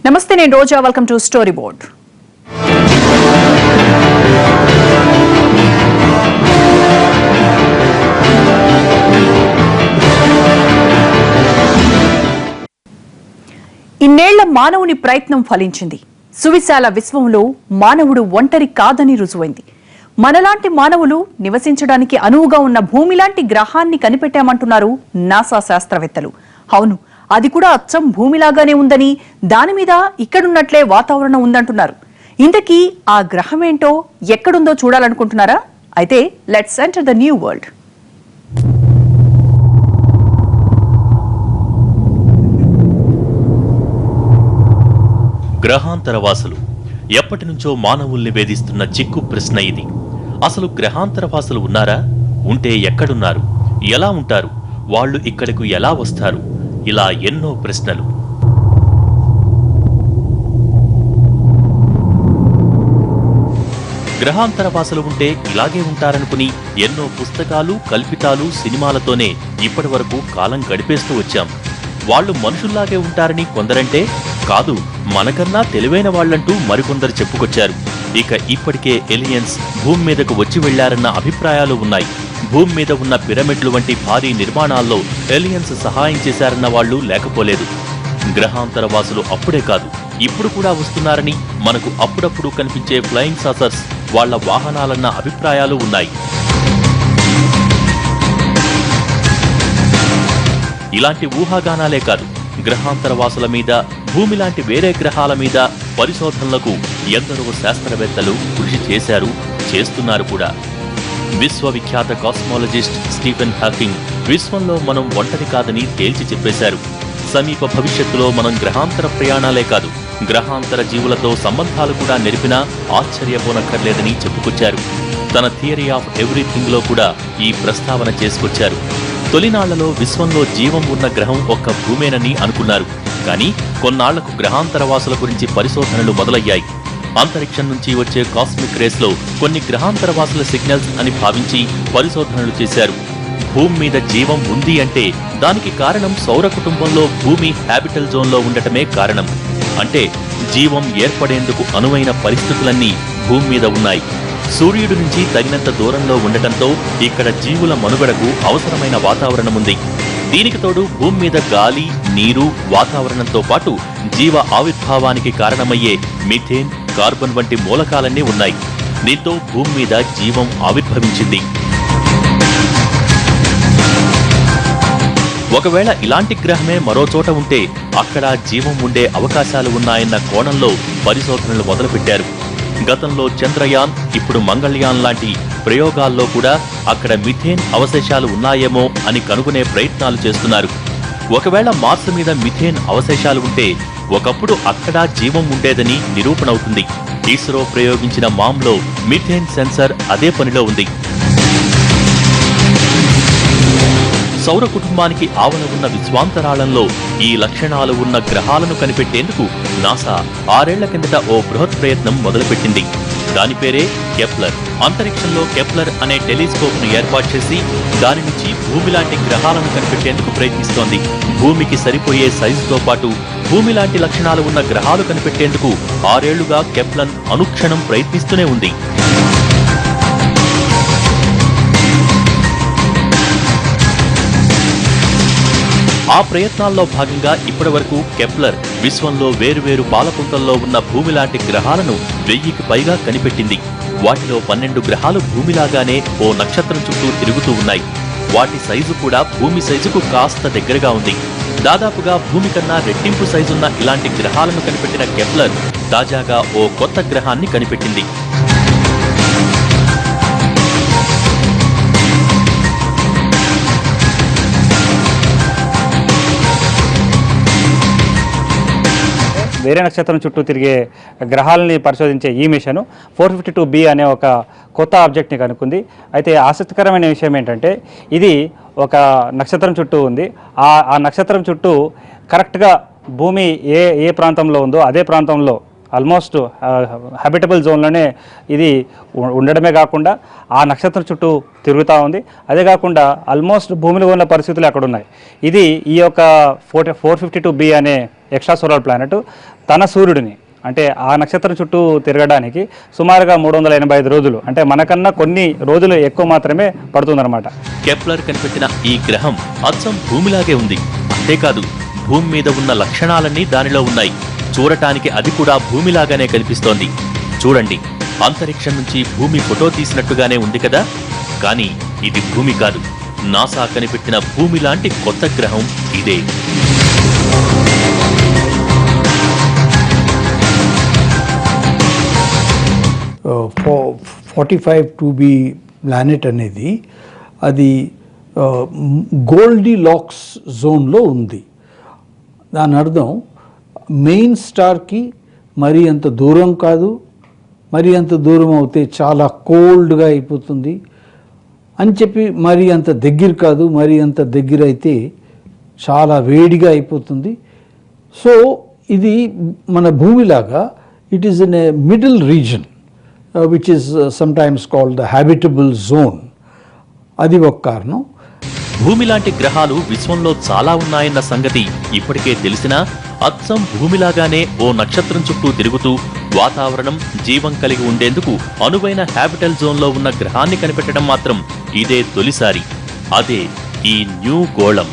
నమస్తే, నేను Roja. Welcome to story board. ఇన్నేళ్ల మానవుని ప్రయత్నం ఫలించింది. సువిశాల విశ్వంలో మానవుడు ఒంటరి కాదని రుజువైంది. మనలాంటి మానవులు నివసించడానికి అనువుగా ఉన్న భూమిలాంటి గ్రహాన్ని కనిపెట్టామంటున్నారు నాసా శాస్త్రవేత్తలు. అవును, అది కూడా అచ్చం భూమిలాగానే ఉందని, దాని మీద ఇక్కడున్నట్లే వాతావరణం ఉందంటున్నారు. ఇంతకీ ఆ గ్రహం ఏంటో, ఎక్కడుందో చూడాలనుకుంటున్నారా? అయితే let's enter the new world. గ్రహాంతరవాసులు ఎప్పటి నుంచో మానవుల్ని వేధిస్తున్న చిక్కు ప్రశ్న ఇది. అసలు గ్రహాంతరవాసులు ఉన్నారా? ఉంటే ఎక్కడున్నారు? ఎలా ఉంటారు? వాళ్ళు ఇక్కడకు ఎలా వస్తారు? ఇలా ఎన్నో ప్రశ్నలు. గ్రహాంతరవాసులు ఉంటే ఇలాగే ఉంటారనుకుని ఎన్నో పుస్తకాలు, కల్పితాలు, సినిమాలతోనే ఇప్పటి వరకు కాలం గడిపేస్తూ వచ్చాం. వాళ్ళు మనుషుల్లాగే ఉంటారని కొందరంటే, కాదు మనకన్నా తెలివైన వాళ్లంటూ మరికొందరు చెప్పుకొచ్చారు. ఇక ఇప్పటికే ఎలియన్స్ భూమి మీదకు వచ్చి వెళ్లారన్న అభిప్రాయాలు ఉన్నాయి. భూమి మీద ఉన్న పిరమిడ్లు వంటి భారీ నిర్మాణాల్లో ఎలియన్స్ సహాయం చేశారన్న వాళ్లు లేకపోలేదు. గ్రహాంతరవాసులు అప్పుడే కాదు, ఇప్పుడు కూడా వస్తున్నారని, మనకు అప్పుడప్పుడు కనిపించే ఫ్లయింగ్ సాసర్స్ వాళ్ల వాహనాలన్న అభిప్రాయాలు ఉన్నాయి. ఇలాంటి ఊహాగానాలే కాదు, గ్రహాంతరవాసుల మీద, భూమి లాంటి వేరే గ్రహాల మీద పరిశోధనలకు ఎందరో శాస్త్రవేత్తలు కృషి చేశారు, చేస్తున్నారు కూడా. విశ్వవిఖ్యాత కాస్మాలజిస్ట్ స్టీఫెన్ హాకింగ్ విశ్వంలో మనం ఒంటరి కాదని తేల్చి చెప్పేశారు. సమీప భవిష్యత్తులో మనం గ్రహాంతర ప్రయాణాలే కాదు, గ్రహాంతర జీవులతో సంబంధాలు కూడా నెరిపినా ఆశ్చర్యపోనక్కర్లేదని చెప్పుకొచ్చారు. తన థియరీ ఆఫ్ ఎవ్రీథింగ్ లో కూడా ఈ ప్రస్తావన చేసుకొచ్చారు. తొలినాళ్లలో విశ్వంలో జీవం ఉన్న గ్రహం ఒక్క భూమేనని అనుకున్నారు. కానీ కొన్నాళ్లకు గ్రహాంతరవాసుల గురించి పరిశోధనలు మొదలయ్యాయి. అంతరిక్షం నుంచి వచ్చే కాస్మిక్ రేస్ లో కొన్ని గ్రహాంతరవాసుల సిగ్నల్స్ అని భావించి పరిశోధనలు చేశారు. భూమి మీద జీవం ఉంది అంటే దానికి కారణం సౌర కుటుంబంలో భూమి హ్యాబిటల్ జోన్లో ఉండటమే కారణం. అంటే జీవం ఏర్పడేందుకు అనువైన పరిస్థితులన్నీ భూమి మీద ఉన్నాయి. సూర్యుడి నుంచి తగినంత దూరంలో ఉండటంతో ఇక్కడ జీవుల మనుగడకు అవసరమైన వాతావరణం ఉంది. దీనికి తోడు భూమి మీద గాలి, నీరు, వాతావరణంతో పాటు జీవ ఆవిర్భావానికి కారణమయ్యే మిథేన్, కార్బన్ వంటి మూలకాలన్నీ ఉన్నాయి. దీంతో భూమి మీద జీవం ఆవిర్భవించింది. ఒకవేళ ఇలాంటి గ్రహమే మరో చోట ఉంటే అక్కడ జీవం ఉండే అవకాశాలు ఉన్నాయన్న కోణంలో పరిశోధనలు మొదలుపెట్టారు. గతంలో చంద్రయాన్, ఇప్పుడు మంగళయాన్ లాంటి ప్రయోగాల్లో కూడా అక్కడ మిథేన్ అవశేషాలు ఉన్నాయేమో అని కనుగొనే ప్రయత్నాలు చేస్తున్నారు. ఒకవేళ మార్స్ మీద మిథేన్ అవశేషాలు ఉంటే ఒకప్పుడు అక్కడ జీవం ఉండేదని నిరూపణవుతుంది. ఇస్రో ప్రయోగించిన మామ్లో మిథేన్ సెన్సర్ అదే పనిలో ఉంది. సౌర కుటుంబానికి ఆవల ఉన్న విశ్వాంతరాళంలో ఈ లక్షణాలు ఉన్న గ్రహాలను కనిపెట్టేందుకు నాసా 6 ఏళ్ల కిందట ఓ బృహత్ ప్రయత్నం మొదలుపెట్టింది. దాని పేరే కెప్లర్. అంతరిక్షంలో కెప్లర్ అనే టెలిస్కోప్ ను ఏర్పాటు చేసి దాని నుంచి భూమి లాంటి గ్రహాలను కనిపెట్టేందుకు ప్రయత్నిస్తోంది. భూమికి సరిపోయే సైజుతో పాటు భూమి లాంటి లక్షణాలు ఉన్న గ్రహాలు కనిపెట్టేందుకు 6 ఏళ్లుగా కెప్లర్ అనుక్షణం ప్రయత్నిస్తూనే ఉంది. ఆ ప్రయత్నాల్లో భాగంగా ఇప్పటి వరకు కెప్లర్ విశ్వంలో వేరువేరు పాలపుంతల్లో ఉన్న భూమి లాంటి గ్రహాలను 1000కి పైగా కనిపెట్టింది. వాటిలో 12 గ్రహాలు భూమిలాగానే ఓ నక్షత్రం చుట్టూ తిరుగుతూ ఉన్నాయి. వాటి సైజు కూడా భూమి సైజుకు కాస్త దగ్గరగా ఉంది. దాదాపుగా భూమి కన్నా రెట్టింపు సైజున్న ఇలాంటి గ్రహాలను కనిపెట్టిన కెప్లర్ తాజాగా ఓ కొత్త గ్రహాన్ని కనిపెట్టింది. వేరే నక్షత్రం చుట్టూ తిరిగే గ్రహాలని పరిశోధించే ఈ మిషన్ 452b అనే ఒక కొత్త ఆబ్జెక్ట్ని కనుక్కుంది. అయితే ఆసక్తికరమైన విషయం ఏంటంటే, ఇది ఒక నక్షత్రం చుట్టూ ఉంది. ఆ నక్షత్రం చుట్టూ కరెక్ట్గా భూమి ఏ ప్రాంతంలో ఉందో అదే ప్రాంతంలో ఆల్మోస్ట్ హ్యాబిటబుల్ జోన్లోనే ఇది ఉండడమే కాకుండా ఆ నక్షత్రం చుట్టూ తిరుగుతూ ఉంది. అదే కాకుండా ఆల్మోస్ట్ భూమిలో ఉన్న పరిస్థితులు అక్కడ ఉన్నాయి. ఇది ఈ యొక్క 452b అనే ఎక్స్ట్రా సోలార్ ప్లానెట్ తన సూర్యుడిని అంటే ఆ నక్షత్రం చుట్టూ తిరగడానికి సుమారుగా 385 రోజులు, అంటే మనకన్నా కొన్ని రోజులు ఎక్కువ మాత్రమే పడుతుందన్నమాట. కెప్లర్ కనిపెట్టిన ఈ గ్రహం అచ్చం భూమిలాగే ఉంది. అంతేకాదు భూమి మీద ఉన్న లక్షణాలన్నీ దానిలో ఉన్నాయి. చూడటానికి అది కూడా భూమిలాగానే కనిపిస్తోంది. చూడండి, అంతరిక్షం నుంచి భూమి ఫోటో తీసినట్టుగానే ఉంది కదా. కానీ ఇది భూమి కాదు. నాసా కనిపెట్టిన భూమి లాంటి కొత్త గ్రహం ఇదే. ఫోర్ 45 2b ప్లానెట్ అనేది అది గోల్డీ లాక్స్ జోన్లో ఉంది. దాని అర్థం మెయిన్ స్టార్కి మరీ అంత దూరం కాదు, మరీ అంత దూరం అవుతే చాలా కోల్డ్గా అయిపోతుంది అని చెప్పి, మరీ అంత దగ్గర కాదు, మరీ అంత దగ్గర అయితే చాలా వేడిగా అయిపోతుంది. సో ఇది మన భూమిలాగా it is in a middle region which is sometimes called the habitable zone. అది ఒక కారణం. భూమి లాంటి గ్రహాలు విశ్వంలో చాలా ఉన్నాయన్న సంగతి ఇప్పటికే తెలిసినా అచ్చం భూమిలాగానే ఓ నక్షత్రం చుట్టూ తిరుగుతూ వాతావరణం, జీవం కలిగి ఉండేందుకు అనువైన హ్యాబిటల్ జోన్లో ఉన్న గ్రహాన్ని కనిపెట్టడం మాత్రం ఇదే తొలిసారి. అదే ఈ న్యూ గోళం.